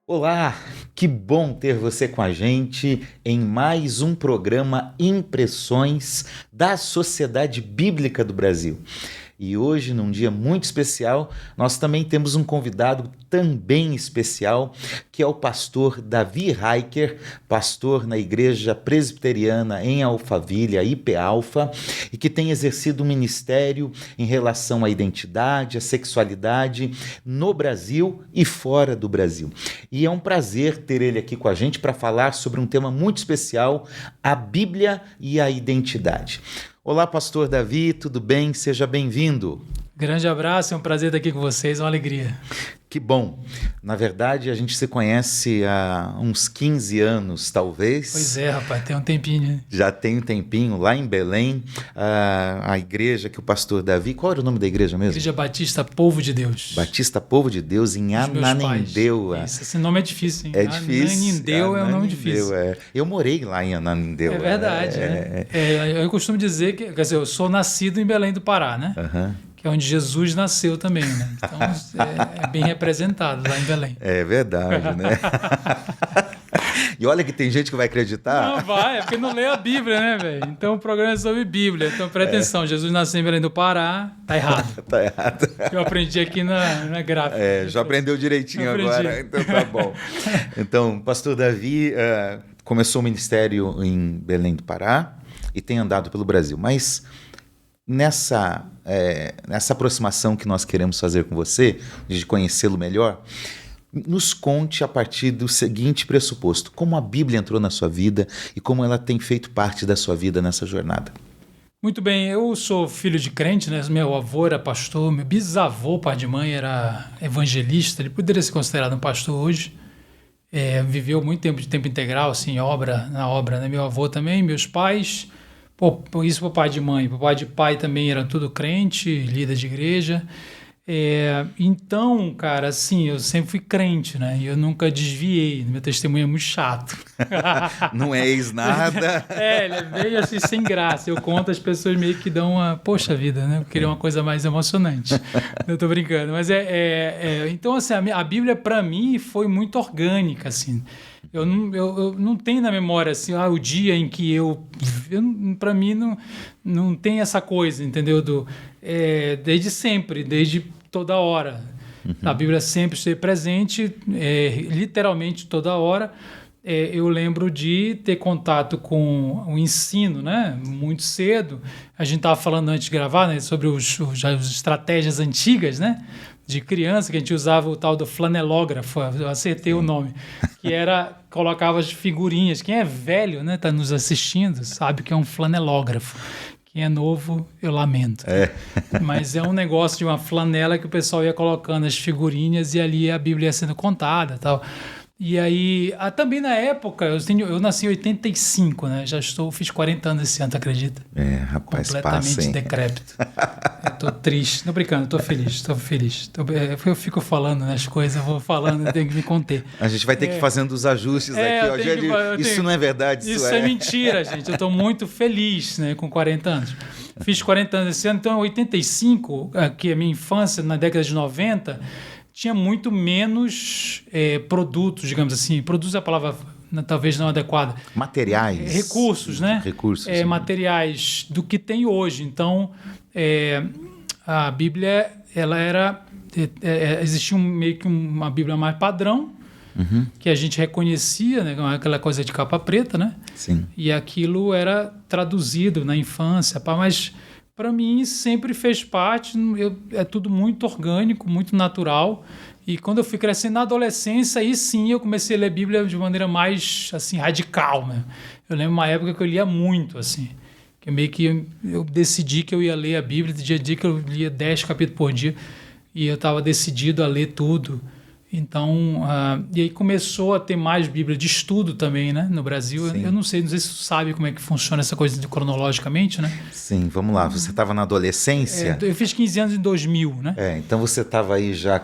Olá, que bom ter você com a gente em mais um programa Impressões da Sociedade Bíblica do Brasil. E hoje, num dia muito especial, nós também temos um convidado também especial, que é o pastor Davi Raiker, pastor na Igreja Presbiteriana em Alphaville, a IP Alfa, e que tem exercido um ministério em relação à identidade, à sexualidade no Brasil e fora do Brasil. E é um prazer ter ele aqui com a gente para falar sobre um tema muito especial, a Bíblia e a identidade. Olá, pastor Davi, tudo bem? Seja bem-vindo. Grande abraço, é um prazer estar aqui com vocês, uma alegria. Que bom. Na verdade, a gente se conhece há uns 15 anos, talvez. Pois é, rapaz, tem um tempinho, né? Já tem um tempinho, lá em Belém, a igreja que o pastor Davi... Qual era o nome da igreja mesmo? Igreja Batista Povo de Deus. Batista Povo de Deus, em Ananindeua. Isso, esse nome é difícil, hein? É difícil. Ananindeua é um nome difícil. É. Eu morei lá em Ananindeua. É verdade, né? Eu costumo dizer que, quer dizer, eu sou nascido em Belém do Pará, né? Que é onde Jesus nasceu também, né? Então é bem representado lá em Belém. É verdade, né? E olha que tem gente que vai acreditar. Não vai, é porque não lê a Bíblia, né, velho? Então o programa é sobre Bíblia. Então presta atenção, Jesus nasceu em Belém do Pará, tá errado. Tá errado. Eu aprendi aqui na gráfica. Já aprendeu direitinho agora, então tá bom. Então, pastor Davi começou o ministério em Belém do Pará e tem andado pelo Brasil, mas nessa aproximação que nós queremos fazer com você, de conhecê-lo melhor, nos conte a partir do seguinte pressuposto: como a Bíblia entrou na sua vida e como ela tem feito parte da sua vida nessa jornada. Muito bem, eu sou filho de crente, né? Meu avô era pastor, meu bisavô, pai de mãe, era evangelista, ele poderia ser considerado um pastor hoje. Viveu muito tempo de tempo integral, assim, na obra, né? Meu avô também, meus pais... isso para pai de mãe, para pai de pai também era tudo crente, líder de igreja. Então, cara, assim, eu sempre fui crente, né? E eu nunca desviei. Meu testemunho é muito chato. Não és nada. Ele é meio assim, sem graça. Eu conto, as pessoas meio que dão uma... Poxa vida, né? Eu queria uma coisa mais emocionante. Eu tô brincando. Mas então, assim, a Bíblia, para mim, foi muito orgânica, assim. Eu não tenho na memória assim, o dia em que para mim não tem essa coisa, entendeu? Desde sempre, desde toda hora. A Bíblia sempre esteve presente, literalmente toda hora. Eu lembro de ter contato com o ensino, né? Muito cedo. A gente estava falando antes de gravar, né? Sobre as estratégias antigas, né? De criança, que a gente usava o tal do flanelógrafo, eu acertei o nome, que colocava as figurinhas. Quem é velho, né, tá nos assistindo, sabe que é um flanelógrafo. Quem é novo, eu lamento. Mas é um negócio de uma flanela que o pessoal ia colocando as figurinhas e ali a Bíblia ia sendo contada e tal. E aí, também na época, eu nasci em 85, né? Fiz 40 anos esse ano, tu acredita? Rapaz, completamente passa, hein? Decrépito. Eu tô triste. Não brincando, tô feliz. Eu fico falando as coisas, eu vou falando, tenho que me conter. A gente vai ter que ir fazendo os ajustes aqui. Isso não é verdade, isso é mentira, gente. Eu tô muito feliz, né, com 40 anos. Fiz 40 anos esse ano, então em 85, que é a minha infância, na década de 90... tinha muito menos produtos, digamos assim. Produtos é a palavra talvez não adequada. Materiais. Recursos, né? Recursos. Materiais do que tem hoje. Então, a Bíblia, ela era... existia meio que uma Bíblia mais padrão, que a gente reconhecia, né? Aquela coisa de capa preta, né? Sim. E aquilo era traduzido na infância, mas... para mim, sempre fez parte, é tudo muito orgânico, muito natural. E quando eu fui crescendo na adolescência, aí sim eu comecei a ler a Bíblia de maneira mais assim, radical, né? Eu lembro uma época que eu lia muito, assim. Que meio que eu decidi que eu ia ler a Bíblia, dia a dia que eu lia 10 capítulos por dia. E eu estava decidido a ler tudo. Então, e aí começou a ter mais Bíblia de estudo também, né, no Brasil. Eu não sei se você sabe como é que funciona essa coisa cronologicamente, né? Sim, vamos lá. Você estava na adolescência? Eu fiz 15 anos em 2000, né? Então você estava aí já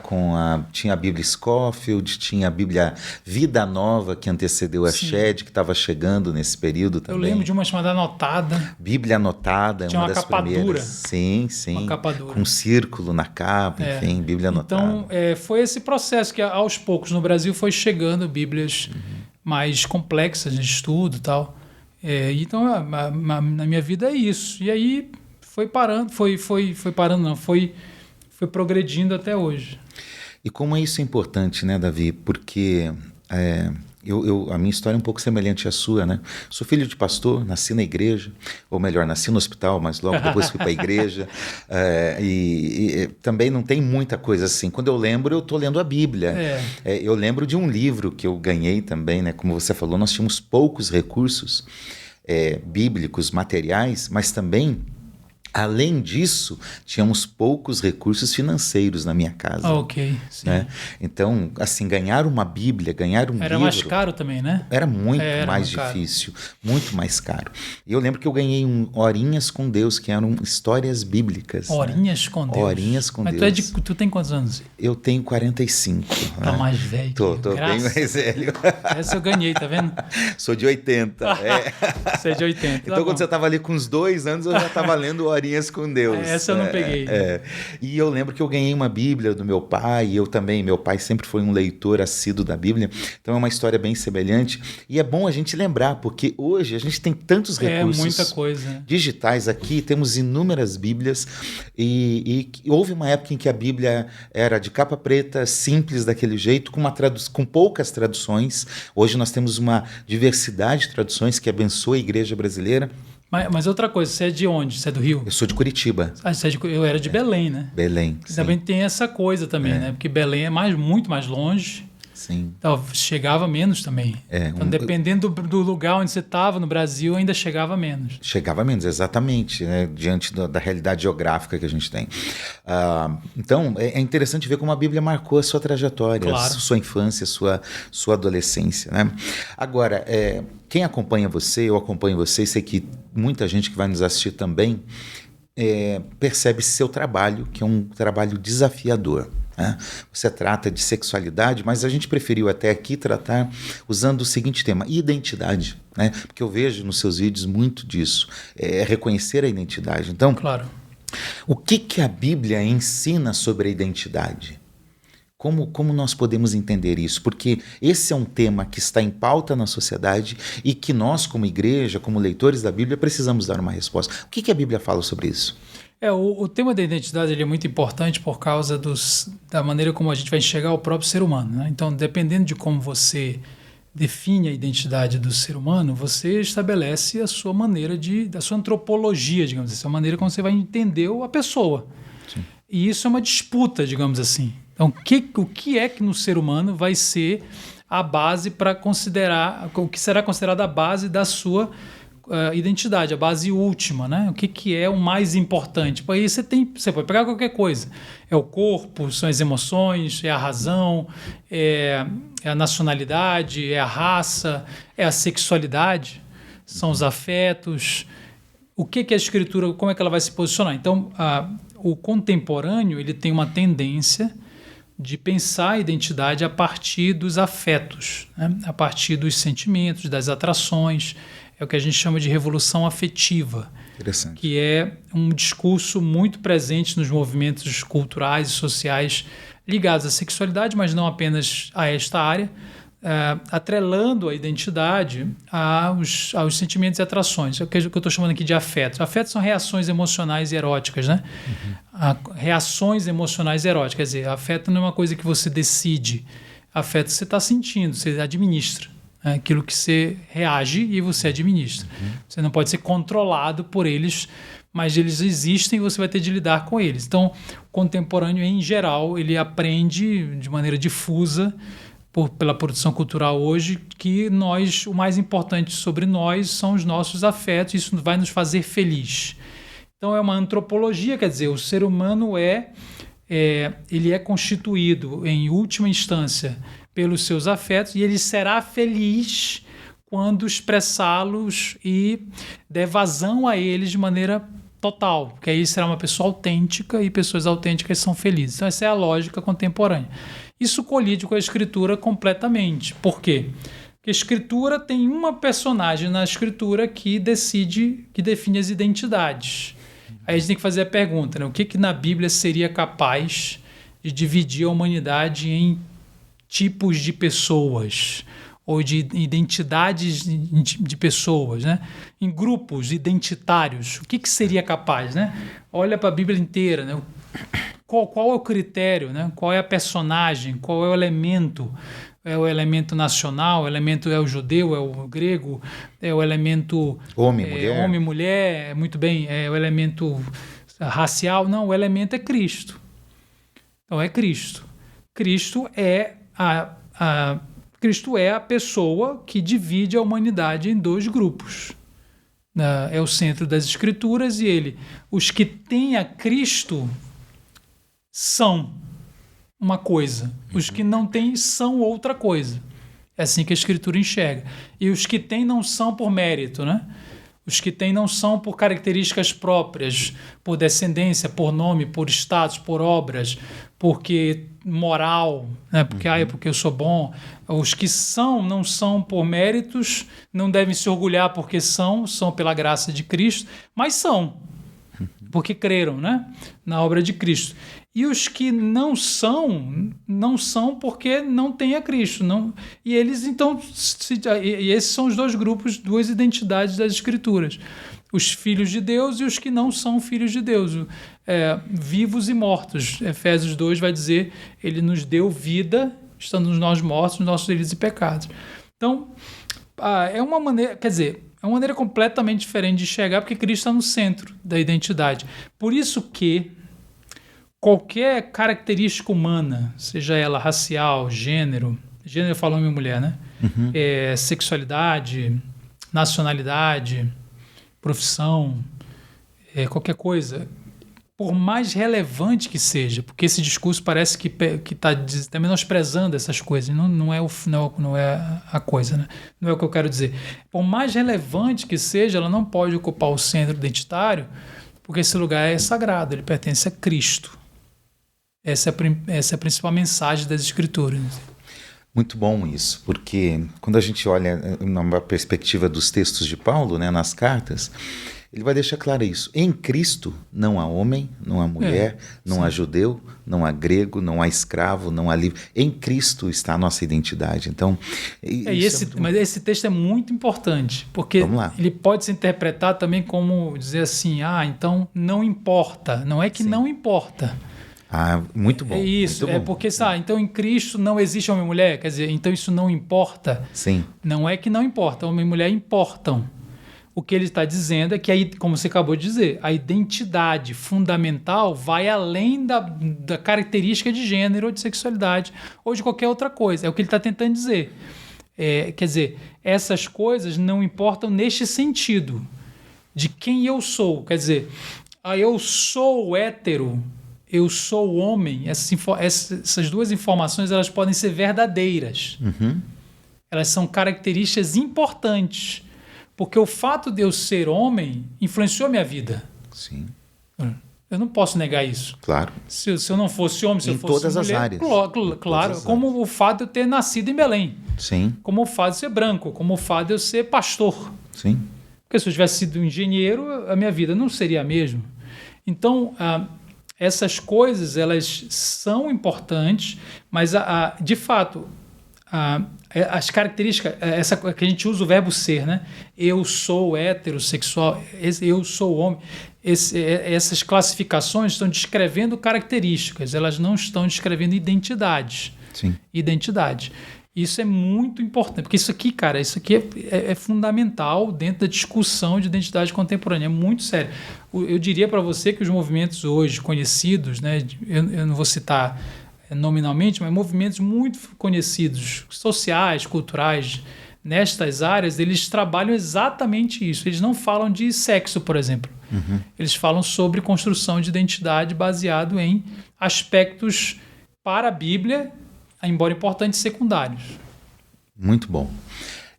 tinha a Bíblia Scofield, tinha a Bíblia Vida Nova, que antecedeu a Shed, que estava chegando nesse período também. Eu lembro de uma chamada Anotada. Bíblia Anotada, tinha uma das capa primeiras. Dura. Sim. Uma capa dura. Com um círculo na capa, enfim, Bíblia Anotada. Então, foi esse processo que aos poucos no Brasil foi chegando Bíblias mais complexas de estudo e tal. Então, na minha vida é isso. E aí foi parando, foi progredindo até hoje. E como isso é importante, né, Davi? Porque a minha história é um pouco semelhante à sua, né? Sou filho de pastor, nasci na igreja, ou melhor, nasci no hospital, mas logo depois fui para a igreja. E também não tem muita coisa assim. Quando eu lembro, eu estou lendo a Bíblia. Eu lembro de um livro que eu ganhei também, né? Como você falou, nós tínhamos poucos recursos bíblicos, materiais, mas também, além disso, tínhamos poucos recursos financeiros na minha casa. Ok, sim. Né? Então, assim, ganhar uma Bíblia, ganhar um livro... Era mais caro também, né? Era muito mais difícil, muito mais caro. E eu lembro que eu ganhei Horinhas com Deus, que eram histórias bíblicas. Horinhas com Deus? Horinhas com Deus. Mas tu tem quantos anos? Eu tenho 45. Tá mais velho. Tô bem mais velho. Essa eu ganhei, tá vendo? Sou de 80. Você é de 80. Então, quando você estava ali com uns 2 anos, eu já estava lendo Horinhas com Deus. Essa eu não peguei. E eu lembro que eu ganhei uma Bíblia do meu pai, e eu também, meu pai sempre foi um leitor assíduo da Bíblia, então é uma história bem semelhante, e é bom a gente lembrar, porque hoje a gente tem tantos recursos muita coisa. digitais aqui, temos inúmeras Bíblias, e houve uma época em que a Bíblia era de capa preta, simples daquele jeito, com poucas traduções. Hoje nós temos uma diversidade de traduções que abençoa a igreja brasileira. Mas outra coisa, você é de onde? Você é do Rio? Eu sou de Curitiba. Eu era de Belém, né? Belém, também tem essa coisa também, né? Porque Belém é muito mais longe. Sim. Então, chegava menos também. Então, dependendo do lugar onde você estava no Brasil, ainda chegava menos. Chegava menos, exatamente, né? Diante da realidade geográfica que a gente tem. Então, é interessante ver como a Bíblia marcou a sua trajetória, claro. Sua infância, sua adolescência, né? Agora, quem acompanha você, eu acompanho você, sei que muita gente que vai nos assistir também percebe seu trabalho, que é um trabalho desafiador. Você trata de sexualidade, mas a gente preferiu até aqui tratar usando o seguinte tema: identidade, né? Porque eu vejo nos seus vídeos muito disso, reconhecer a identidade. Então, claro. O que a Bíblia ensina sobre a identidade? Como nós podemos entender isso? Porque esse é um tema que está em pauta na sociedade e que nós, como igreja, como leitores da Bíblia, precisamos dar uma resposta. O que a Bíblia fala sobre isso? O tema da identidade ele é muito importante por causa da maneira como a gente vai enxergar o próprio ser humano, né? Então, dependendo de como você define a identidade do ser humano, você estabelece a sua maneira da sua antropologia, digamos assim, a maneira como você vai entender a pessoa. Sim. E isso é uma disputa, digamos assim. Então, o que é que no ser humano vai ser a base para considerar, o que será considerado a base da sua identidade, a base última, né? O que é o mais importante? Aí você pode pegar qualquer coisa. É o corpo, são as emoções, é a razão, é a nacionalidade, é a raça, é a sexualidade, são os afetos. O que a Escritura, como é que ela vai se posicionar? Então, o contemporâneo ele tem uma tendência de pensar a identidade a partir dos afetos, né? A partir dos sentimentos, das atrações. É o que a gente chama de revolução afetiva, que é um discurso muito presente nos movimentos culturais e sociais ligados à sexualidade, mas não apenas a esta área, atrelando a identidade aos sentimentos e atrações. É o que eu estou chamando aqui de afetos. Afetos são reações emocionais e eróticas, né? Reações emocionais e eróticas. Quer dizer, afeto não é uma coisa que você decide. Afeto você está sentindo, você administra. Aquilo que você reage e você administra. Você não pode ser controlado por eles, mas eles existem e você vai ter de lidar com eles. Então, o contemporâneo, em geral, ele aprende de maneira difusa pela produção cultural hoje que o mais importante sobre nós são os nossos afetos, isso vai nos fazer feliz. Então, é uma antropologia, quer dizer, o ser humano ele é constituído, em última instância, pelos seus afetos, e ele será feliz quando expressá-los e der vazão a eles de maneira total, porque aí será uma pessoa autêntica e pessoas autênticas são felizes. Então essa é a lógica contemporânea. Isso colide com a Escritura completamente. Por quê? Porque a Escritura tem uma personagem na Escritura que define as identidades. Aí a gente tem que fazer a pergunta, né? O que na Bíblia seria capaz de dividir a humanidade em tipos de pessoas ou de identidades de pessoas, né? Em grupos identitários. O que seria capaz, né? Olha para a Bíblia inteira, né? Qual é o critério, né? Qual é a personagem, qual é o elemento? É o elemento nacional, o elemento é o judeu, é o grego, é o elemento... Homem, mulher, muito bem, é o elemento racial. Não, o elemento é Cristo. Então, é Cristo. Cristo é a pessoa que divide a humanidade em dois grupos. É o centro das Escrituras e os que têm a Cristo são uma coisa, os que não têm são outra coisa. É assim que a Escritura enxerga. E os que têm não são por mérito, né? Os que têm não são por características próprias, por descendência, por nome, por status, por obras, porque moral, né? Porque eu sou bom. Os que não são por méritos, não devem se orgulhar porque são pela graça de Cristo, mas são, porque creram, né? Na obra de Cristo. E os que não são porque não têm a Cristo. Não, e eles, então, e esses são os dois grupos, duas identidades das Escrituras. Os filhos de Deus e os que não são filhos de Deus. Vivos e mortos. Efésios 2 vai dizer, ele nos deu vida, estando nós mortos, nos nossos delitos e pecados. Então, é uma maneira, é uma maneira completamente diferente de enxergar, porque Cristo está no centro da identidade. Por isso que qualquer característica humana, seja ela racial, gênero eu falo homem e mulher, né? Sexualidade, nacionalidade, profissão, qualquer coisa, por mais relevante que seja, porque esse discurso parece que está menosprezando essas coisas, não é a coisa, né? Não é o que eu quero dizer. Por mais relevante que seja, ela não pode ocupar o centro identitário, porque esse lugar é sagrado, ele pertence a Cristo. Essa é a principal mensagem das Escrituras. Muito bom isso, porque quando a gente olha numa perspectiva dos textos de Paulo, né, nas cartas, ele vai deixar claro isso. Em Cristo não há homem, não há mulher, não há judeu, não há grego, não há escravo, não há livre. Em Cristo está a nossa identidade. Então, mas esse texto é muito importante, porque ele pode ser interpretado também como dizer assim, então não importa. Não é que não importa. Muito bom. É isso, muito bom. Porque, então em Cristo não existe homem e mulher, quer dizer, então isso não importa. Sim. Não é que não importa, homem e mulher importam. O que ele está dizendo é que, aí, como você acabou de dizer, a identidade fundamental vai além da característica de gênero ou de sexualidade ou de qualquer outra coisa. É o que ele está tentando dizer. Quer dizer, essas coisas não importam neste sentido de quem eu sou. Quer dizer, eu sou hétero, eu sou homem. Essas duas informações elas podem ser verdadeiras. Elas são características importantes. Porque o fato de eu ser homem influenciou a minha vida. Sim. Eu não posso negar isso. Claro. Se eu não fosse homem, se eu fosse todas mulher... as áreas. Claro. Como o fato de eu ter nascido em Belém. Sim. Como o fato de ser branco. Como o fato de eu ser pastor. Sim. Porque se eu tivesse sido engenheiro, a minha vida não seria a mesma. Então, essas coisas, elas são importantes, mas, de fato... as características, essa que a gente usa o verbo ser, né? Eu sou heterossexual, eu sou homem. Essas classificações estão descrevendo características, elas não estão descrevendo identidades. Sim. Identidade. Isso é muito importante, porque isso aqui é fundamental dentro da discussão de identidade contemporânea, é muito sério. Eu diria para você que os movimentos hoje conhecidos, né? Eu não vou citar nominalmente, mas movimentos muito conhecidos, sociais, culturais, nestas áreas, eles trabalham exatamente isso. Eles não falam de sexo, por exemplo. Eles falam sobre construção de identidade baseado em aspectos para a Bíblia, embora importantes, secundários. Muito bom.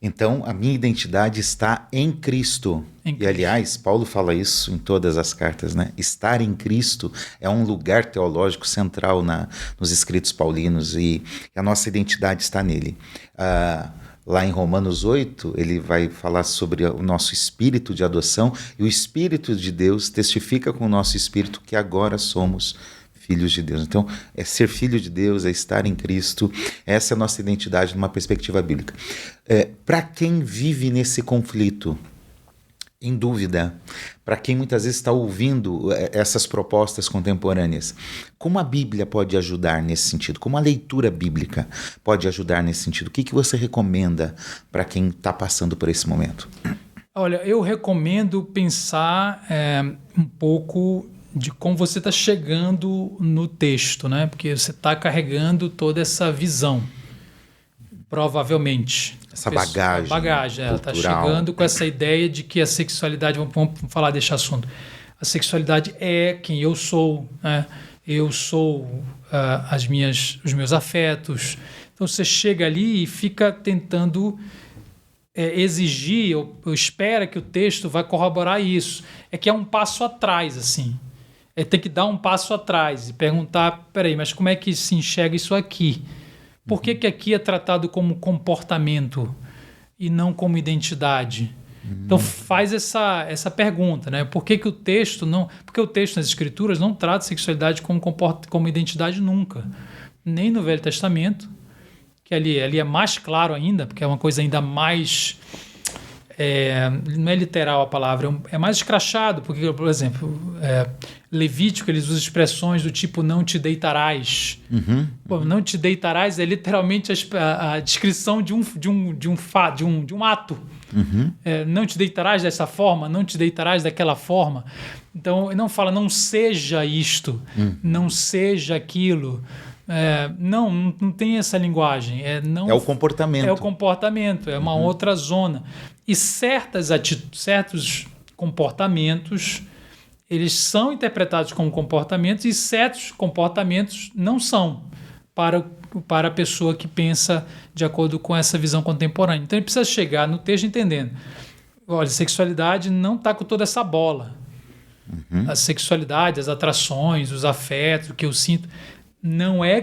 Então, a minha identidade está em Cristo. E, aliás, Paulo fala isso em todas as cartas, né? Estar em Cristo é um lugar teológico central nos escritos paulinos e a nossa identidade está nele. Lá em Romanos 8, ele vai falar sobre o nosso espírito de adoção e o Espírito de Deus testifica com o nosso espírito que agora somos filhos de Deus. Então, é ser filho de Deus, é estar em Cristo. Essa é a nossa identidade numa perspectiva bíblica. Para quem vive nesse conflito, em dúvida, para quem muitas vezes está ouvindo essas propostas contemporâneas, como a Bíblia pode ajudar nesse sentido? Como a leitura bíblica pode ajudar nesse sentido? O que você recomenda para quem está passando por esse momento? Olha, eu recomendo pensar um pouco de como você está chegando no texto, né? Porque você está carregando toda essa visão, provavelmente. Essa bagagem. A bagagem, ela está chegando com essa ideia de que a sexualidade, vamos falar desse assunto, a sexualidade é quem eu sou, né? Eu sou os meus afetos. Então você chega ali e fica tentando exigir, ou espera que o texto vai corroborar isso. É que é um passo atrás, assim. Tem que dar um passo atrás e perguntar, peraí, mas como é que se enxerga isso aqui? Por que aqui é tratado como comportamento e não como identidade? Então faz essa pergunta, né? Por que o texto não... Porque o texto nas Escrituras não trata sexualidade como identidade nunca. Nem no Velho Testamento, que ali é mais claro ainda, porque é uma coisa ainda mais... não é literal a palavra, é mais escrachado, porque, por exemplo, Levítico, eles usam expressões do tipo não te deitarás. Bom, não te deitarás é literalmente a descrição de um ato. Não te deitarás dessa forma, não te deitarás daquela forma. Então, não fala não seja isto, não seja aquilo. Não tem essa linguagem. É o comportamento. É o comportamento, é uma outra zona. E certos comportamentos, eles são interpretados como comportamentos e certos comportamentos não são para a pessoa que pensa de acordo com essa visão contemporânea. Então ele precisa chegar no texto entendendo. Olha, sexualidade não está com toda essa bola. A sexualidade, as atrações, os afetos, o que eu sinto, não é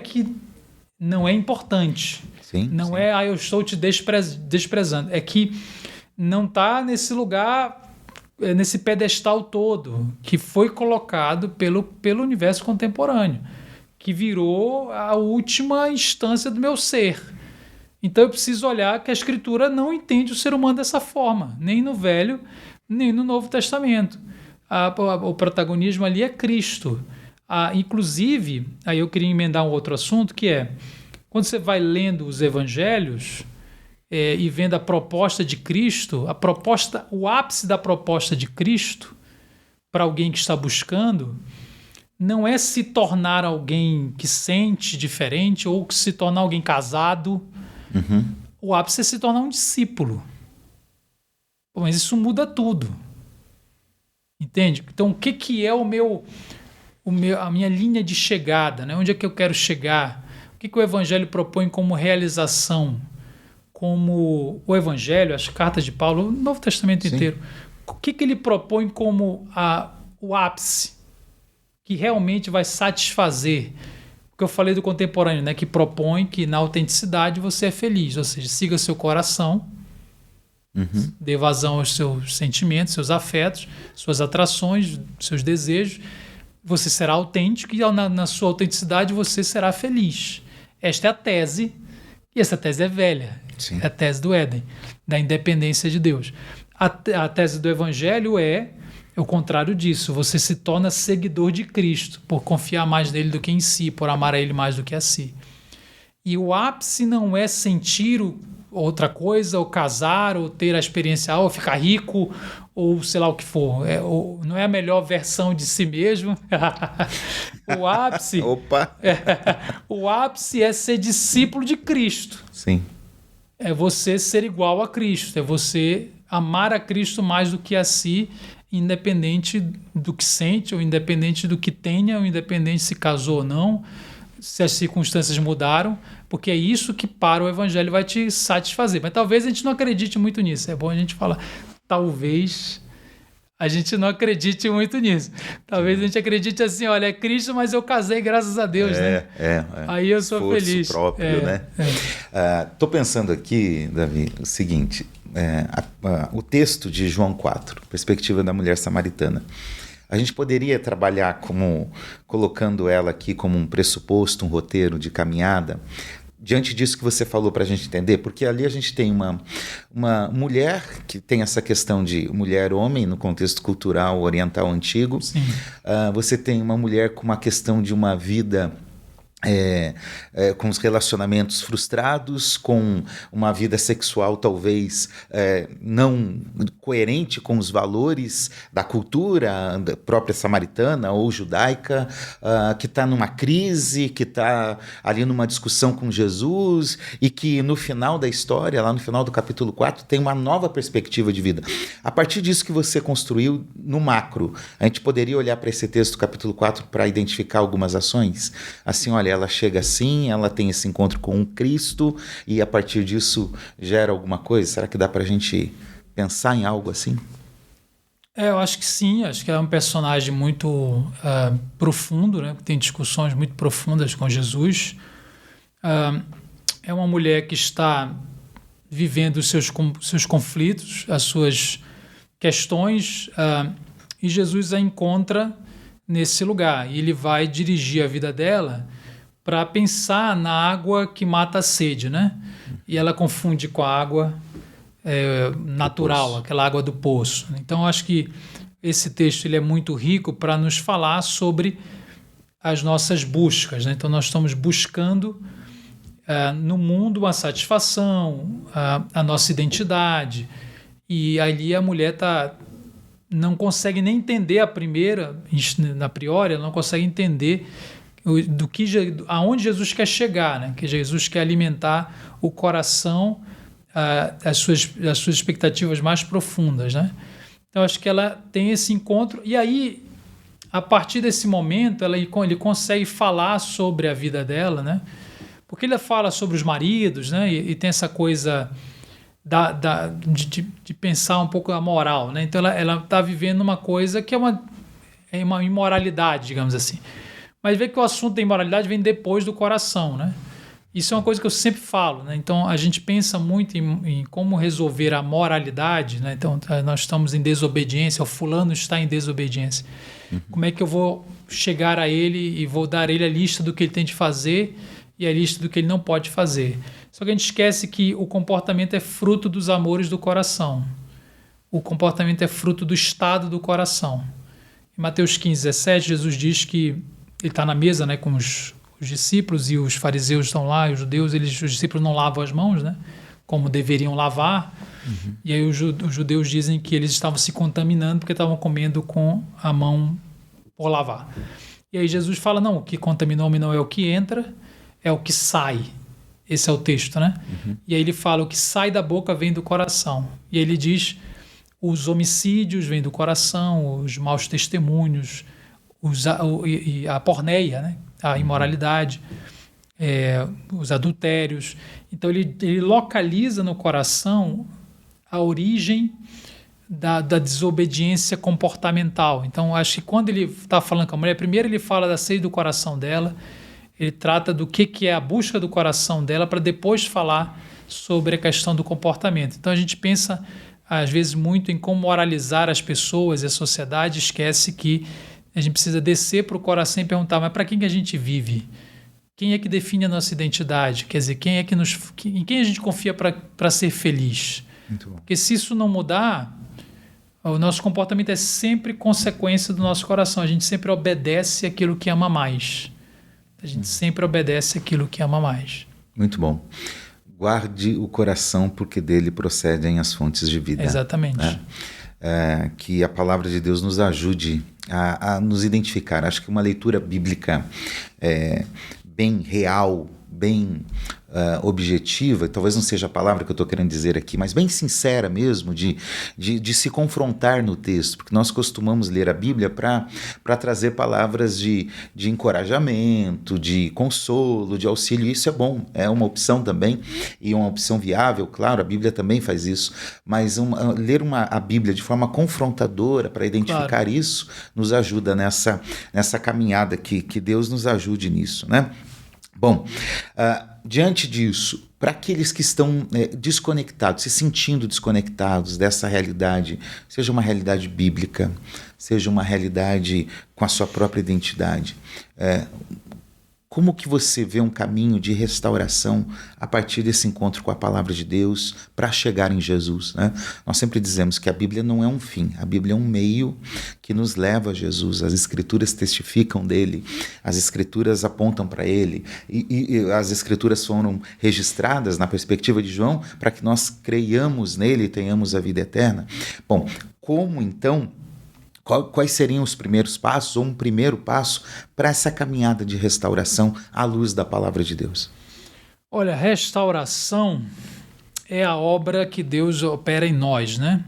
importante. Sim, não é, eu estou te desprezando. É que não está nesse lugar, nesse pedestal todo que foi colocado pelo universo contemporâneo, que virou a última instância do meu ser. Então eu preciso olhar que a Escritura não entende o ser humano dessa forma, nem no Velho, nem no Novo Testamento. O protagonismo ali é Cristo. Inclusive, aí eu queria emendar um outro assunto, que é, quando você vai lendo os evangelhos e vendo a proposta de Cristo, o ápice da proposta de Cristo para alguém que está buscando, não é se tornar alguém que sente diferente ou que se tornar alguém casado. O ápice é se tornar um discípulo. Pô, mas isso muda tudo. Entende? Então, o que é a minha linha de chegada, né? Onde é que eu quero chegar? O que o Evangelho propõe como realização? Como o Evangelho, as cartas de Paulo, o Novo Testamento inteiro. O que ele propõe como o ápice que realmente vai satisfazer? O que eu falei do contemporâneo, né? Que propõe que na autenticidade você é feliz, ou seja, siga seu coração, dê vazão aos seus sentimentos, seus afetos, suas atrações, seus desejos. Você será autêntico e na sua autenticidade você será feliz. Esta é a tese, e essa tese é velha. Sim. É a tese do Éden, da independência de Deus. A tese do Evangelho é o contrário disso. Você se torna seguidor de Cristo por confiar mais nele do que em si, por amar a ele mais do que a si. E o ápice não é sentir outra coisa, ou casar, ou ter a experiência, ou ficar rico, ou sei lá o que for. Não é a melhor versão de si mesmo. O ápice... Opa! O ápice é ser discípulo de Cristo. Sim. É você ser igual a Cristo, é você amar a Cristo mais do que a si, independente do que sente, ou independente do que tenha, ou independente se casou ou não, se as circunstâncias mudaram, porque é isso que para o Evangelho vai te satisfazer. Mas talvez a gente não acredite muito nisso. É bom a gente falar, talvez a gente não acredite muito nisso. Talvez a gente acredite assim, olha, é Cristo, mas eu casei, graças a Deus, né? Aí eu sou esforço feliz. Próprio, né? Tô pensando aqui, Davi, o seguinte, o texto de João 4, perspectiva da mulher samaritana, a gente poderia trabalhar colocando ela aqui como um pressuposto, um roteiro de caminhada, diante disso que você falou para a gente entender, porque ali a gente tem uma mulher que tem essa questão de mulher-homem no contexto cultural oriental antigo. Você tem uma mulher com uma questão de uma vida com os relacionamentos frustrados, com uma vida sexual talvez não coerente com os valores da cultura da própria samaritana ou judaica, que está numa crise, que está ali numa discussão com Jesus e que no final da história, lá no final do capítulo 4, tem uma nova perspectiva de vida. A partir disso que você construiu no macro, a gente poderia olhar para esse texto do capítulo 4 para identificar algumas ações? Assim, olha, ela chega assim, ela tem esse encontro com um Cristo e a partir disso gera alguma coisa? Será que dá para a gente pensar em algo assim? Eu acho que sim, acho que é um personagem muito profundo, né? Tem discussões muito profundas com Jesus. É uma mulher que está vivendo os seus conflitos, as suas questões, e Jesus a encontra nesse lugar. E ele vai dirigir a vida dela para pensar na água que mata a sede, né? E ela confunde com a água natural, aquela água do poço. Então, eu acho que esse texto ele é muito rico para nos falar sobre as nossas buscas, né? Então, nós estamos buscando no mundo uma satisfação, a nossa identidade. E ali a mulher não consegue nem entender na priori, ela não consegue entender aonde Jesus quer chegar, né? Que Jesus quer alimentar o coração, as suas expectativas mais profundas, né? Então, acho que ela tem esse encontro, e aí, a partir desse momento, ele consegue falar sobre a vida dela, né? Porque ele fala sobre os maridos, né? E tem essa coisa de pensar um pouco a moral, né? Então, ela está vivendo uma coisa que é uma imoralidade, digamos assim. Mas vê que o assunto da imoralidade vem depois do coração, né? Isso é uma coisa que eu sempre falo, né? Então, a gente pensa muito em como resolver a moralidade, né? Então, nós estamos em desobediência, o fulano está em desobediência. Como é que eu vou chegar a ele e vou dar a ele a lista do que ele tem de fazer e a lista do que ele não pode fazer? Só que a gente esquece que o comportamento é fruto dos amores do coração. O comportamento é fruto do estado do coração. Em Mateus 15:17, Jesus diz que ele está na mesa, né, com os discípulos, e os fariseus estão lá, e os judeus, os discípulos não lavam as mãos, né, como deveriam lavar. E aí os judeus dizem que eles estavam se contaminando porque estavam comendo com a mão por lavar. E aí Jesus fala, não, o que contamina o homem não é o que entra, é o que sai. Esse é o texto, né? E aí ele fala, o que sai da boca vem do coração. E ele diz, os homicídios vêm do coração, os maus testemunhos, a porneia, né? A imoralidade, os adultérios. Então ele localiza no coração a origem da desobediência comportamental. Então acho que quando ele está falando com a mulher, primeiro ele fala da sede do coração dela, ele trata do que é a busca do coração dela para depois falar sobre a questão do comportamento. Então a gente pensa às vezes muito em como moralizar as pessoas e a sociedade, esquece que a gente precisa descer para o coração e perguntar, mas para quem que a gente vive? Quem é que define a nossa identidade? Quer dizer, em quem a gente confia para ser feliz? Muito bom. Porque se isso não mudar, o nosso comportamento é sempre consequência do nosso coração. A gente sempre obedece aquilo que ama mais. A gente sempre obedece aquilo que ama mais. Muito bom. Guarde o coração, porque dele procedem as fontes de vida. Exatamente. Que a palavra de Deus nos ajude a nos identificar. Acho que uma leitura bíblica bem real, bem objetiva, talvez não seja a palavra que eu estou querendo dizer aqui, mas bem sincera mesmo, de se confrontar no texto, porque nós costumamos ler a Bíblia para trazer palavras de encorajamento, de consolo, de auxílio, e isso é bom, é uma opção também, e uma opção viável, claro, a Bíblia também faz isso, mas ler a Bíblia de forma confrontadora para identificar claro. Isso nos ajuda nessa caminhada, que Deus nos ajude nisso, né? Bom, diante disso, para aqueles que estão desconectados, se sentindo desconectados dessa realidade, seja uma realidade bíblica, seja uma realidade com a sua própria identidade, como que você vê um caminho de restauração a partir desse encontro com a palavra de Deus para chegar em Jesus, né? Nós sempre dizemos que a Bíblia não é um fim, a Bíblia é um meio que nos leva a Jesus. As Escrituras testificam dele, as Escrituras apontam para ele e as Escrituras foram registradas na perspectiva de João para que nós creiamos nele e tenhamos a vida eterna. Bom, como então... Quais seriam os primeiros passos ou um primeiro passo para essa caminhada de restauração à luz da palavra de Deus? Olha, restauração é a obra que Deus opera em nós, né?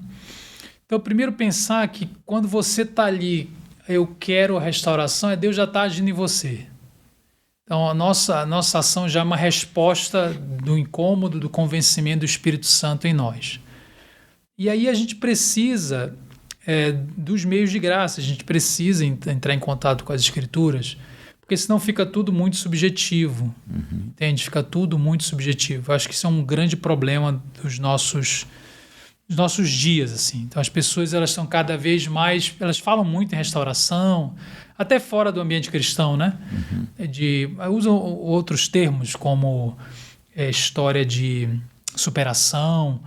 Então, primeiro pensar que quando você está ali, eu quero a restauração, Deus já está agindo em você. Então, a nossa ação já é uma resposta do incômodo, do convencimento do Espírito Santo em nós. E aí a gente precisa... dos meios de graça, a gente precisa entrar em contato com as Escrituras, porque senão fica tudo muito subjetivo, entende? Fica tudo muito subjetivo. Eu acho que isso é um grande problema dos nossos dias, assim. Então as pessoas, elas estão cada vez mais, elas falam muito em restauração, até fora do ambiente cristão, né? Usam outros termos como história de superação,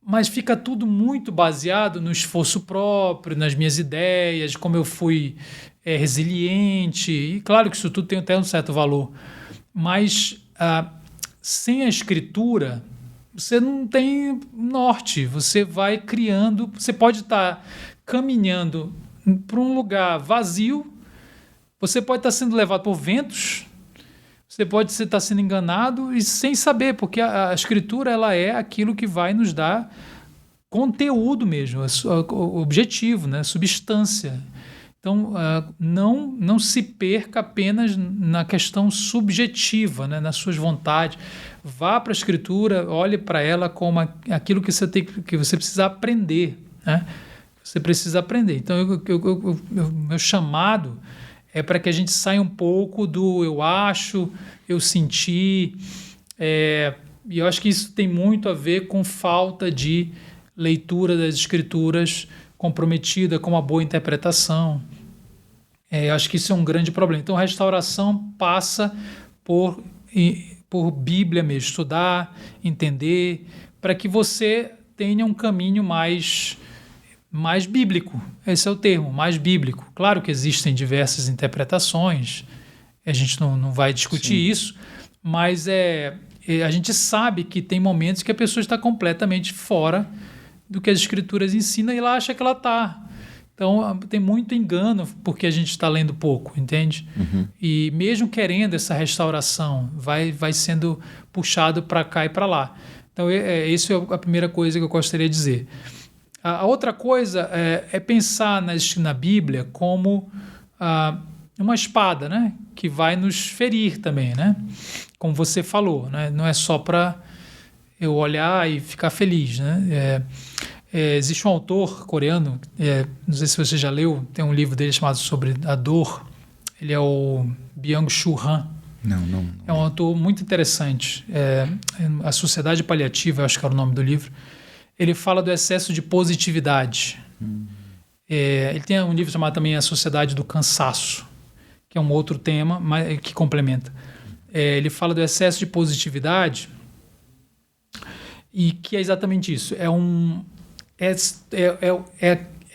mas fica tudo muito baseado no esforço próprio, nas minhas ideias, como eu fui resiliente. E claro que isso tudo tem até um certo valor. Mas sem a Escritura, você não tem norte. Você vai criando... Você pode estar caminhando para um lugar vazio, você pode estar sendo levado por ventos, você pode estar sendo enganado e sem saber, porque a Escritura, ela é aquilo que vai nos dar conteúdo mesmo, o objetivo, né? Substância. Então, não se perca apenas na questão subjetiva, né? Nas suas vontades. Vá para a Escritura, olhe para ela como aquilo que você precisa aprender, né? Você precisa aprender. Então, meu chamado é para que a gente saia um pouco do eu acho, eu senti. E eu acho que isso tem muito a ver com falta de leitura das Escrituras comprometida com uma boa interpretação. Eu acho que isso é um grande problema. Então, a restauração passa por Bíblia mesmo, estudar, entender, para que você tenha um caminho mais bíblico. Esse é o termo, mais bíblico. Claro que existem diversas interpretações, a gente não vai discutir isso, mas a gente sabe que tem momentos que a pessoa está completamente fora do que as Escrituras ensinam e ela acha que ela está. Então, tem muito engano porque a gente está lendo pouco, entende? E mesmo querendo essa restauração, vai sendo puxado para cá e para lá. Então, isso é a primeira coisa que eu gostaria de dizer. A outra coisa é pensar na Bíblia como uma espada, né? Que vai nos ferir também, né? Como você falou, né? Não é só para eu olhar e ficar feliz, né? Existe um autor coreano, não sei se você já leu, tem um livro dele chamado Sobre a Dor. Ele é o Byung-Chul Han. Não. É um autor muito interessante. A Sociedade Paliativa, eu acho que era o nome do livro. Ele fala do excesso de positividade. Ele tem um livro chamado também A Sociedade do Cansaço, que é um outro tema mas que complementa. Ele fala do excesso de positividade e que é exatamente isso. É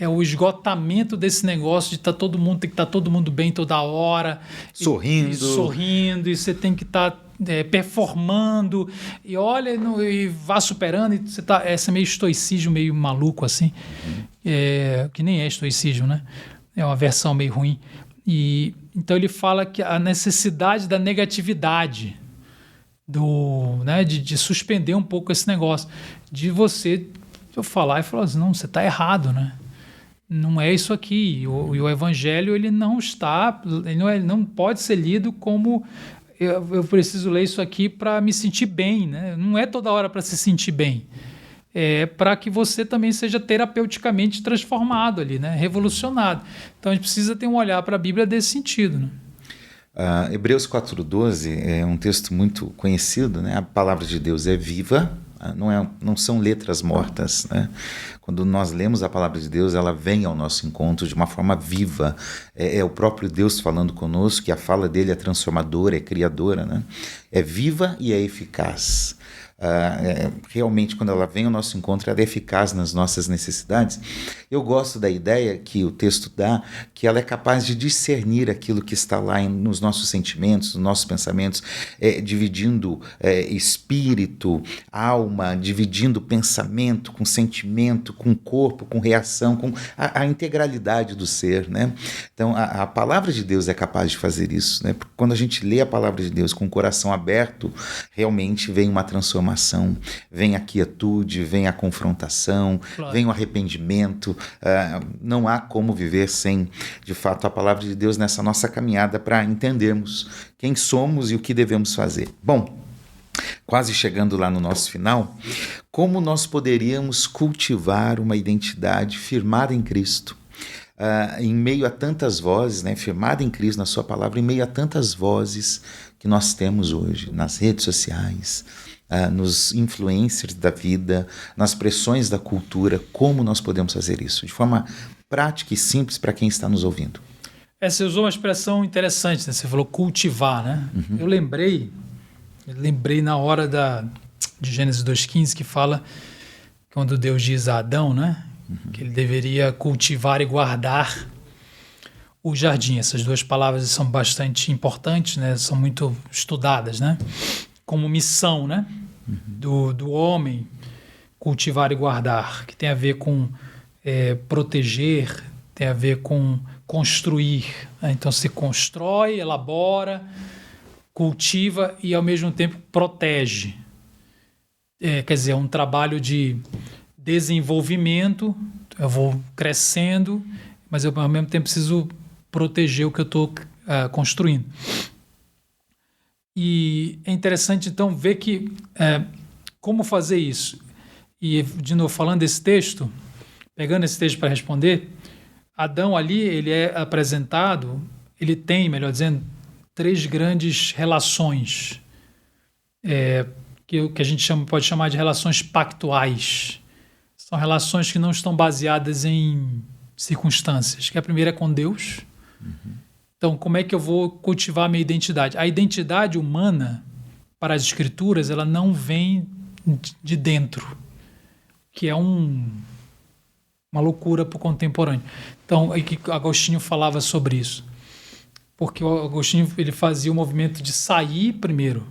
o esgotamento desse negócio de tem que estar todo mundo bem toda hora. Sorrindo, e você tem que estar performando, e olha, e vá superando, e você tá, esse meio estoicismo meio maluco assim, que nem é estoicismo, né? É uma versão meio ruim. E então ele fala que a necessidade da negatividade, de suspender um pouco esse negócio, de você falar e falar assim, não, você está errado, né? Não é isso aqui. E o Evangelho, ele não pode ser lido como eu preciso ler isso aqui para me sentir bem, né? Não é toda hora para se sentir bem. É para que você também seja terapeuticamente transformado ali, né? Revolucionado. Então a gente precisa ter um olhar para a Bíblia desse sentido, né? Hebreus 4:12 é um texto muito conhecido, né? A palavra de Deus é viva, não são letras mortas, né? Quando nós lemos a palavra de Deus, ela vem ao nosso encontro de uma forma viva. É o próprio Deus falando conosco, e a fala dele é transformadora, é criadora, né? É viva e é eficaz. Realmente, quando ela vem ao nosso encontro, ela é eficaz nas nossas necessidades. Eu gosto da ideia que o texto dá, que ela é capaz de discernir aquilo que está lá nos nossos sentimentos, nos nossos pensamentos, dividindo espírito, alma, dividindo pensamento com sentimento, com corpo, com reação, com a integralidade do ser, né? Então, a palavra de Deus é capaz de fazer isso, né? Porque quando a gente lê a palavra de Deus com o coração aberto, realmente vem uma transformação, vem a quietude, vem a confrontação, claro, vem o arrependimento. Não há como viver sem, de fato, a palavra de Deus nessa nossa caminhada para entendermos quem somos e o que devemos fazer. Bom, quase chegando lá no nosso final, como nós poderíamos cultivar uma identidade firmada em Cristo? Em meio a tantas vozes, né, firmada em Cristo, na sua palavra, em meio a tantas vozes que nós temos hoje, nas redes sociais, nos influencers da vida, nas pressões da cultura, como nós podemos fazer isso? De forma prática e simples para quem está nos ouvindo. Você usou uma expressão interessante, né? Você falou cultivar, né? Uhum. Eu lembrei na hora de Gênesis 2,15, que fala, quando Deus diz a Adão, né? Uhum. Que ele deveria cultivar e guardar o jardim. Essas duas palavras são bastante importantes, né? São muito estudadas, né? Como missão, né? Uhum. do homem, cultivar e guardar, que tem a ver com proteger, tem a ver com construir, né? Então se constrói, elabora, cultiva e ao mesmo tempo protege. Quer dizer, é um trabalho de desenvolvimento. Eu vou crescendo, mas eu ao mesmo tempo preciso proteger o que eu estou construindo. E é interessante, então, ver que como fazer isso. E, de novo, falando desse texto, pegando esse texto para responder, Adão ali, ele é apresentado, ele tem, melhor dizendo, 3 grandes relações, que a gente pode chamar de relações pactuais. São relações que não estão baseadas em circunstâncias. Que a primeira é com Deus. Uhum. Então, como é que eu vou cultivar a minha identidade? A identidade humana, para as Escrituras, ela não vem de dentro, que é uma loucura para o contemporâneo. Então, aí que Agostinho falava sobre isso. Porque o Agostinho ele fazia o movimento de sair primeiro.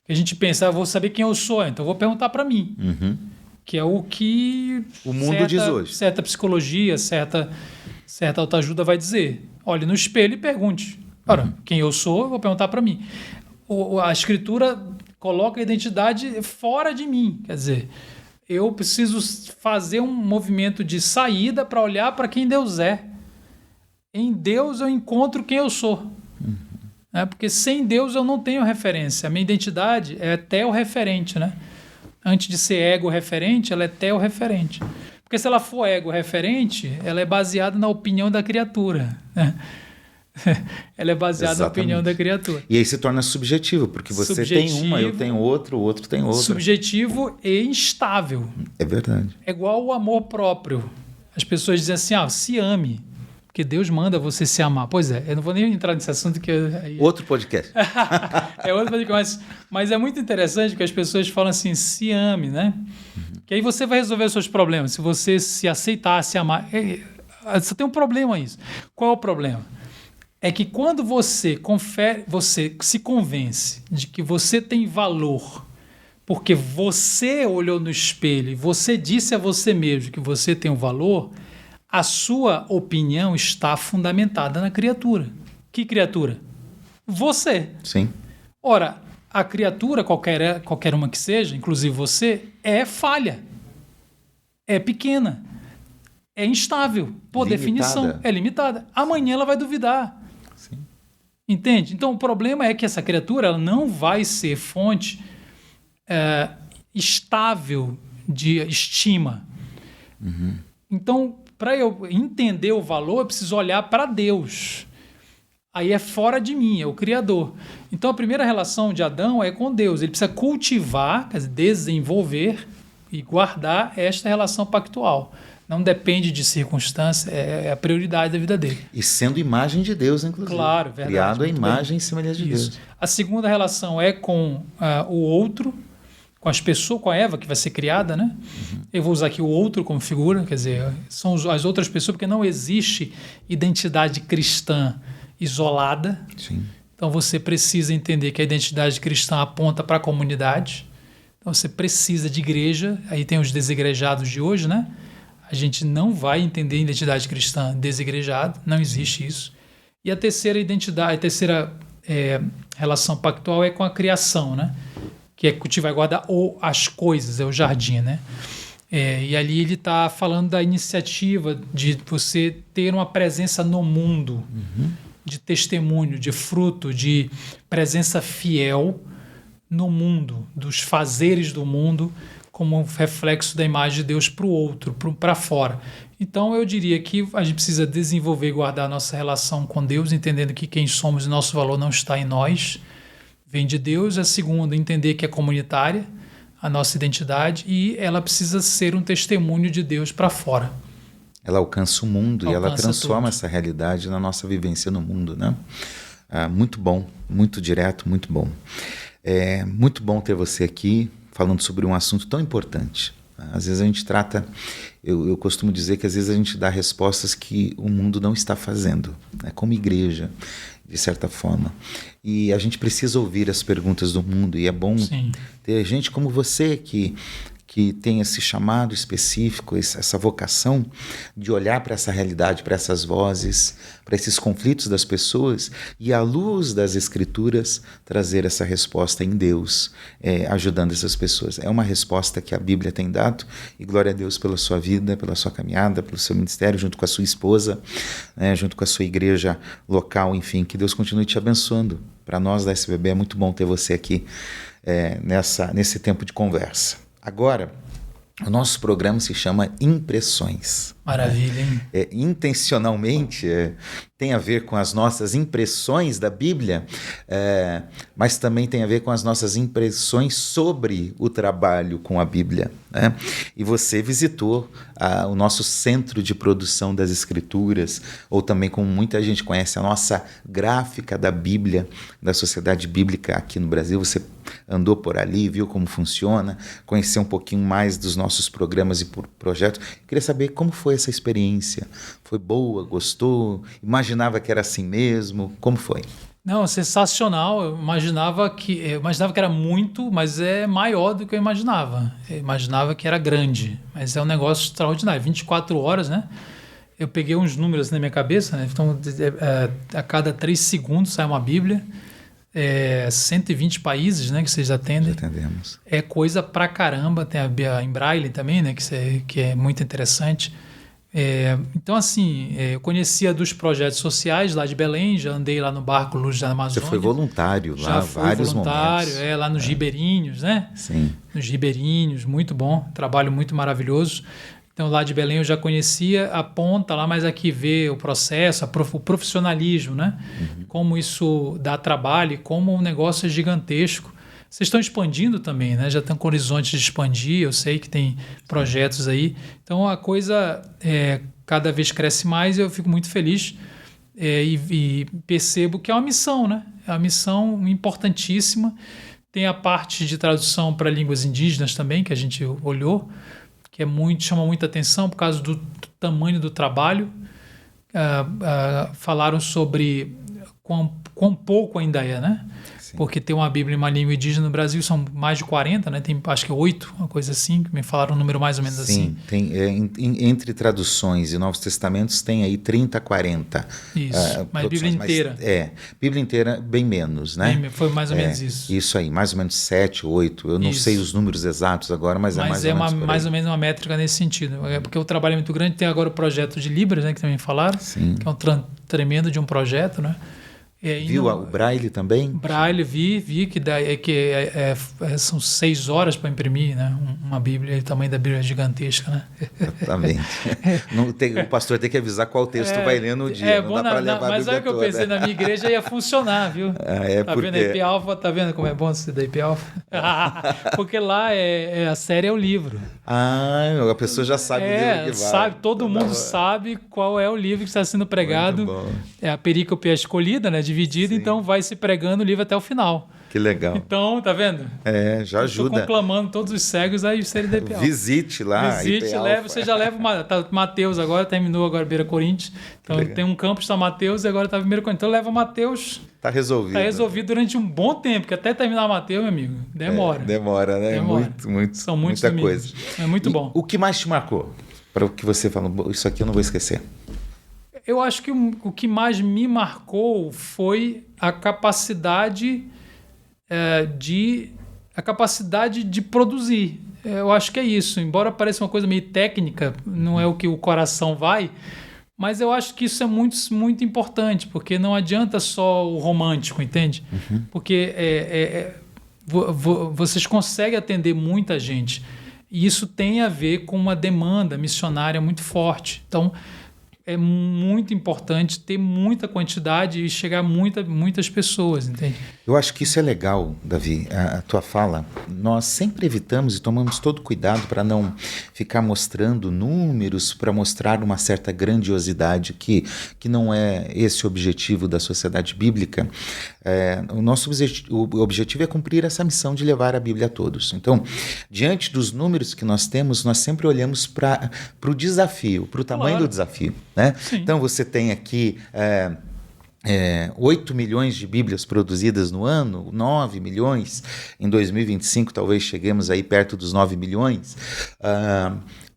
A gente pensa, vou saber quem eu sou, então eu vou perguntar para mim. Uhum. Que é o que o mundo diz hoje. Certa psicologia, certa autoajuda vai dizer. Olhe no espelho e pergunte. Ora, quem eu sou, eu vou perguntar para mim. A Escritura coloca a identidade fora de mim. Quer dizer, eu preciso fazer um movimento de saída para olhar para quem Deus é. Em Deus eu encontro quem eu sou. Porque sem Deus eu não tenho referência. A minha identidade é teo-referente, né? Antes de ser ego-referente, ela é teo-referente. Porque se ela for ego-referente, ela é baseada na opinião da criatura, né? Ela é baseada Exatamente. Na opinião da criatura. E aí se torna subjetivo, porque você tem uma, eu tenho outro, o outro tem outra. Subjetivo e instável. É verdade. É igual o amor próprio. As pessoas dizem assim, se ame, porque Deus manda você se amar. Pois é, eu não vou nem entrar nesse assunto. Outro podcast. É outro podcast, mas é muito interessante que as pessoas falam assim, se ame, né? Uhum. Que aí você vai resolver os seus problemas. Se você se aceitar, se amar. Você tem um problema isso. Qual é o problema? É que quando você se convence de que você tem valor, porque você olhou no espelho e você disse a você mesmo que você tem um valor, a sua opinião está fundamentada na criatura. Que criatura? Você. Sim. Ora, a criatura, qualquer uma que seja, inclusive você, é falha. É pequena. É instável. Por definição. É limitada. Amanhã ela vai duvidar. Sim. Entende? Então, o problema é que essa criatura ela não vai ser fonte estável de estima. Uhum. Então, para eu entender o valor, eu preciso olhar para Deus. aí é fora de mim, é o Criador. Então a primeira relação de Adão é com Deus. Ele precisa cultivar, quer dizer, desenvolver e guardar esta relação pactual. Não depende de circunstância, é a prioridade da vida dele. E sendo imagem de Deus, inclusive. Claro, verdade. Criado à imagem e semelhança de Deus. A segunda relação é com o outro, com as pessoas, com a Eva, que vai ser criada, né? Eu vou usar aqui o outro como figura, quer dizer, são as outras pessoas, porque não existe identidade cristã isolada. Sim. Então você precisa entender que a identidade cristã aponta para a comunidade. Então você precisa de igreja. Aí tem os desigrejados de hoje, né? A gente não vai entender identidade cristã desigrejado, não existe isso. E a terceira identidade, relação pactual é com a criação, né? Que é cultivar e guardar as coisas, é o jardim, né? E ali ele está falando da iniciativa de você ter uma presença no mundo, de testemunho, de fruto, de presença fiel no mundo, dos fazeres do mundo, como um reflexo da imagem de Deus para o outro, para fora. Então eu diria que a gente precisa desenvolver e guardar a nossa relação com Deus, entendendo que quem somos e nosso valor não está em nós, vem de Deus. A segunda, entender que é comunitária a nossa identidade e ela precisa ser um testemunho de Deus para fora. Ela alcança o mundo e ela transforma tudo. Essa realidade na nossa vivência no mundo, né? Muito bom, muito direto, muito bom. É muito bom ter você aqui falando sobre um assunto tão importante. Às vezes a gente trata, eu costumo dizer que às vezes a gente dá respostas que o mundo não está fazendo, né? Como igreja, de certa forma. E a gente precisa ouvir as perguntas do mundo, e é bom Sim. ter gente como você que tem esse chamado específico, essa vocação de olhar para essa realidade, para essas vozes, para esses conflitos das pessoas e, à luz das Escrituras, trazer essa resposta em Deus, ajudando essas pessoas. É uma resposta que a Bíblia tem dado, e glória a Deus pela sua vida, pela sua caminhada, pelo seu ministério, junto com a sua esposa, junto com a sua igreja local, enfim, que Deus continue te abençoando. Para nós da SBB é muito bom ter você aqui nesse tempo de conversa. Agora, o nosso programa se chama Impressões. Maravilha, hein? Intencionalmente tem a ver com as nossas impressões da Bíblia, mas também tem a ver com as nossas impressões sobre o trabalho com a Bíblia, né? E você visitou o nosso centro de produção das Escrituras, ou também, como muita gente conhece, a nossa gráfica da Bíblia, da Sociedade Bíblica aqui no Brasil. Você andou por ali, viu como funciona, conheceu um pouquinho mais dos nossos programas e projetos. Queria saber como foi essa experiência. Foi boa? Gostou? Imaginava que era assim mesmo? Como foi? Não, sensacional. Eu imaginava que era muito, mas é maior do que eu imaginava. Eu imaginava que era grande, mas é um negócio extraordinário. 24 horas, né? Eu peguei uns números na minha cabeça, né? Então, a cada 3 segundos sai uma Bíblia. 120 países, né, que vocês atendem. Já atendemos. É coisa pra caramba. Tem a em Braille também, né, que é muito interessante. Então, assim, eu conhecia dos projetos sociais lá de Belém, já andei lá no barco Luz da Amazônia. Você foi voluntário lá, vários momentos. Lá nos Ribeirinhos, né? Sim. Nos Ribeirinhos, muito bom, trabalho muito maravilhoso. Então, lá de Belém eu já conhecia a ponta lá, mas aqui vê o processo, o profissionalismo, né? Como isso dá trabalho e como um negócio é gigantesco. Vocês estão expandindo também, né? Já estão com horizonte de expandir, eu sei que tem projetos aí. Então, a coisa cada vez cresce mais e eu fico muito feliz e percebo que é uma missão, né? É uma missão importantíssima. Tem a parte de tradução para línguas indígenas também, que a gente olhou, que chama muita atenção por causa do tamanho do trabalho. Falaram sobre quão pouco ainda é, né? Sim. Porque ter uma Bíblia em uma língua indígena no Brasil são mais de 40, né? Tem acho que 8, uma coisa assim, que me falaram um número mais ou menos assim. Sim, tem entre traduções e Novos Testamentos tem aí 30, 40. Isso, mas Bíblia inteira. Bíblia inteira bem menos, né? Foi mais ou menos isso. Isso aí, mais ou menos 7, 8, eu não sei os números exatos agora, mas é mais ou menos por aí. Mais ou menos uma métrica nesse sentido. É porque o trabalho é muito grande, tem agora o projeto de Libras, né, que também falaram, Sim. que é um tremendo de um projeto, né? Viu o Braille também? Braille, vi que são 6 horas para imprimir, né? Uma Bíblia, o tamanho da Bíblia é gigantesca, né? Exatamente. O pastor tem que avisar qual texto vai ler no dia, não dá para levar a Bíblia. Mas sabe o que eu pensei? Na minha igreja ia funcionar, viu? Tá porque... vendo a IP Alpha? Tá vendo como é bom ser da IP Alpha? Porque lá a série é o livro. A pessoa já sabe o livro que vai. Sabe, todo mundo sabe qual é o livro que está sendo pregado. É a perícope escolhida, né? Dividida, então vai se pregando o livro até o final. Que legal. Então, tá vendo? Já ajuda. Estou conclamando todos os cegos a serem da IPA. Visite lá. Você já leva Mateus agora, terminou agora Beira Coríntios. Então tem um campus da Mateus e agora está Beira Coríntios. Então leva Mateus. Tá resolvido. Tá resolvido durante um bom tempo, que até terminar Mateus, meu amigo, demora. Demora, né? Demora. São muita domingos. Coisa. É muito bom. O que mais te marcou? Para o que você falou, isso aqui eu não vou esquecer. Eu acho que o que mais me marcou foi a capacidade de produzir. Eu acho que é isso. Embora pareça uma coisa meio técnica, não é o que o coração vai, mas eu acho que isso é muito, muito importante, porque não adianta só o romântico, entende? Uhum. Porque vocês conseguem atender muita gente. E isso tem a ver com uma demanda missionária muito forte. Então, é muito importante ter muita quantidade e chegar a muitas pessoas, entende? Eu acho que isso é legal, Davi, a tua fala. Nós sempre evitamos e tomamos todo cuidado para não ficar mostrando números, para mostrar uma certa grandiosidade que não é esse o objetivo da sociedade bíblica. O nosso objetivo é cumprir essa missão de levar a Bíblia a todos. Então, diante dos números que nós temos, nós sempre olhamos para o desafio, para o tamanho do desafio. Né? Então você tem aqui 8 milhões de Bíblias produzidas no ano, 9 milhões, em 2025 talvez cheguemos aí perto dos 9 milhões.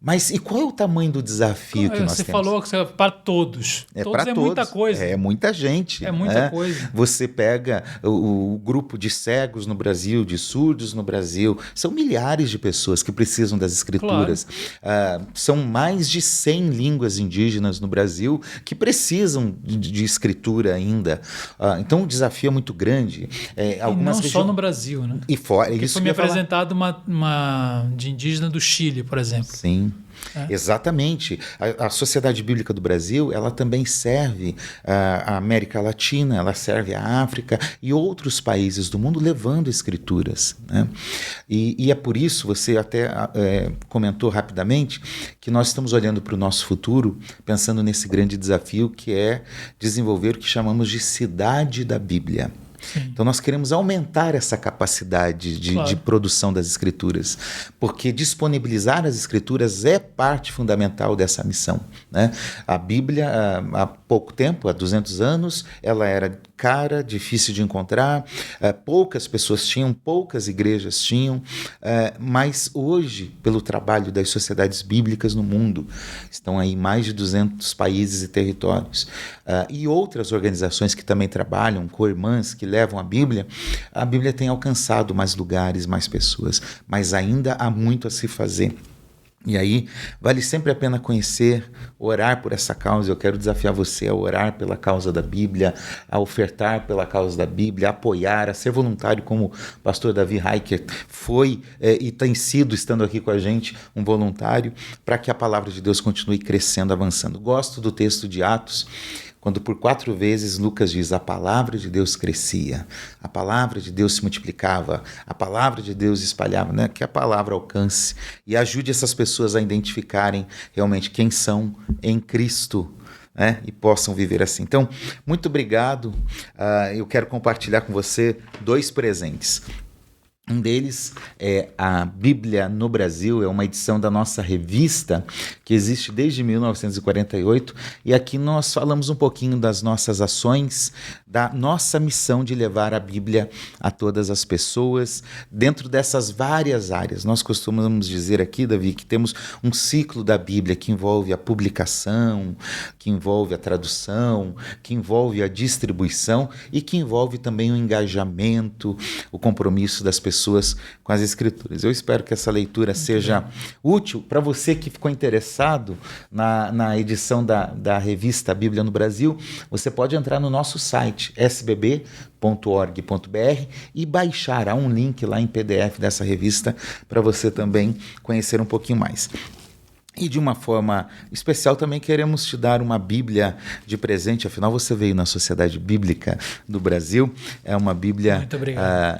Mas e qual é o tamanho do desafio que nós temos? Você falou que é para todos. Todos é muita coisa. É muita gente. É muita coisa. Você pega o grupo de cegos no Brasil, de surdos no Brasil, são milhares de pessoas que precisam das escrituras. Claro. São mais de 100 línguas indígenas no Brasil que precisam de escritura ainda. Então o desafio é muito grande. E não só no Brasil, né? E fora. Porque foi me apresentado uma de indígena do Chile, por exemplo. Sim. Exatamente. A Sociedade Bíblica do Brasil, ela também serve a América Latina, ela serve a África e outros países do mundo levando escrituras. Né? E é por isso, você até comentou rapidamente, que nós estamos olhando para o nosso futuro, pensando nesse grande desafio que é desenvolver o que chamamos de cidade da Bíblia. Sim. Então nós queremos aumentar essa capacidade de produção das escrituras, porque disponibilizar as escrituras é parte fundamental dessa missão. Né? A Bíblia, há pouco tempo, há 200 anos, ela era cara, difícil de encontrar, poucas pessoas tinham, poucas igrejas tinham, mas hoje, pelo trabalho das sociedades bíblicas no mundo, estão aí mais de 200 países e territórios, e outras organizações que também trabalham, co-irmãs que levam a Bíblia tem alcançado mais lugares, mais pessoas, mas ainda há muito a se fazer. E aí, vale sempre a pena conhecer, orar por essa causa. Eu quero desafiar você a orar pela causa da Bíblia, a ofertar pela causa da Bíblia, a apoiar, a ser voluntário, como o pastor Davi Heiker foi e tem sido, estando aqui com a gente, um voluntário, para que a palavra de Deus continue crescendo, avançando. Gosto do texto de Atos, quando por 4 vezes Lucas diz: a palavra de Deus crescia, a palavra de Deus se multiplicava, a palavra de Deus espalhava, né? Que a palavra alcance e ajude essas pessoas a identificarem realmente quem são em Cristo. Né? E possam viver assim. Então, muito obrigado. Eu quero compartilhar com você 2 presentes. Um deles é a Bíblia no Brasil, é uma edição da nossa revista que existe desde 1948 e aqui nós falamos um pouquinho das nossas ações, da nossa missão de levar a Bíblia a todas as pessoas dentro dessas várias áreas. Nós costumamos dizer aqui, Davi, que temos um ciclo da Bíblia que envolve a publicação, que envolve a tradução, que envolve a distribuição e que envolve também o engajamento, o compromisso das pessoas com as escrituras. Eu espero que essa leitura seja útil para você que ficou interessado na edição da revista Bíblia no Brasil. Você pode entrar no nosso site site sbb.org.br e baixar. Há um link lá em PDF dessa revista para você também conhecer um pouquinho mais. E de uma forma especial também queremos te dar uma Bíblia de presente, afinal você veio na Sociedade Bíblica do Brasil, é uma Bíblia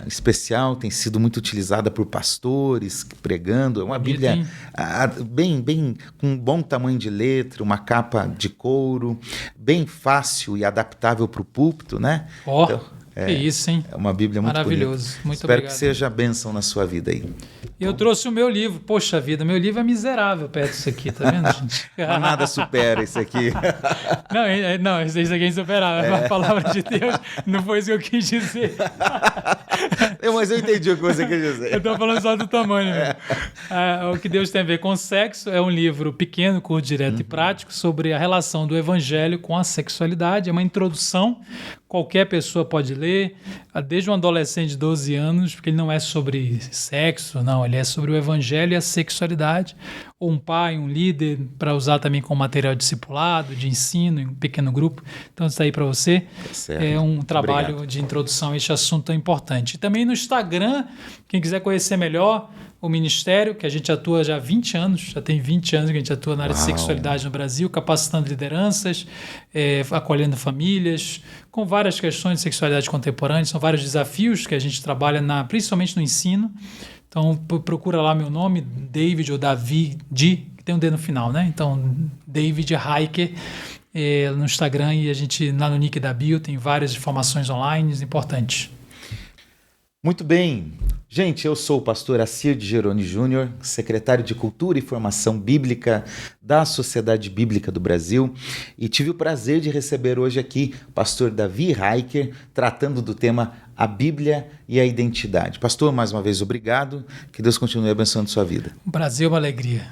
especial, tem sido muito utilizada por pastores pregando, é uma Bíblia bem com um bom tamanho de letra, uma capa de couro, bem fácil e adaptável para o púlpito, né? Que isso, hein? É uma Bíblia muito maravilhoso. bonita. Muito Espero obrigado. que seja a bênção na sua vida aí. Eu trouxe o meu livro. Poxa vida, meu livro é miserável perto disso aqui, tá vendo, gente? Mas nada supera isso aqui. Não, isso aqui é insuperável. A palavra de Deus não foi isso que eu quis dizer. Mas eu entendi o que você quis dizer. Eu estou falando só do tamanho. O que Deus tem a ver com sexo é um livro pequeno, curto, direto e prático sobre a relação do evangelho com a sexualidade. É uma introdução. Qualquer pessoa pode ler, desde um adolescente de 12 anos, porque ele não é sobre sexo, não, ele é sobre o evangelho e a sexualidade, ou um pai, um líder, para usar também como material discipulado, de ensino, em um pequeno grupo. Então, isso aí para você é um trabalho de introdução a este assunto tão importante. E também no Instagram, quem quiser conhecer melhor o ministério, que a gente atua já há 20 anos, já tem 20 anos que a gente atua na área de sexualidade no Brasil, capacitando lideranças, acolhendo famílias, com várias questões de sexualidade contemporânea, são vários desafios que a gente trabalha principalmente no ensino. Então, procura lá meu nome, David ou Davi, que tem um D no final, né? Então, David Hiker, no Instagram, e a gente, lá no nick da bio, tem várias informações online importantes. Muito bem. Gente, eu sou o pastor Assir de Geroni Júnior, secretário de Cultura e Formação Bíblica da Sociedade Bíblica do Brasil, e tive o prazer de receber hoje aqui o pastor Davi Hiker, tratando do tema A Bíblia e a Identidade. Pastor, mais uma vez, obrigado. Que Deus continue abençoando sua vida. O Brasil é uma alegria.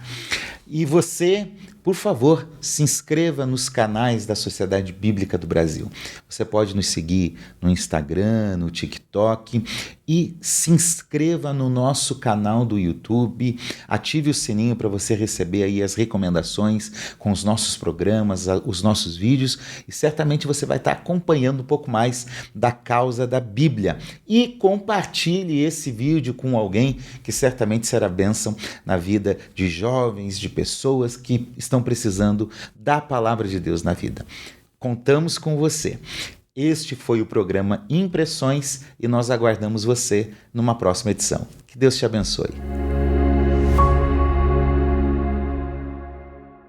E você, por favor, se inscreva nos canais da Sociedade Bíblica do Brasil. Você pode nos seguir no Instagram, no TikTok e se inscreva no nosso canal do YouTube. Ative o sininho para você receber aí as recomendações com os nossos programas, os nossos vídeos, e certamente você vai estar acompanhando um pouco mais da causa da Bíblia. E compartilhe esse vídeo com alguém que certamente será bênção na vida de jovens, de pessoas que estão precisando da palavra de Deus na vida. Contamos com você. Este foi o programa Impressões e nós aguardamos você numa próxima edição. Que Deus te abençoe.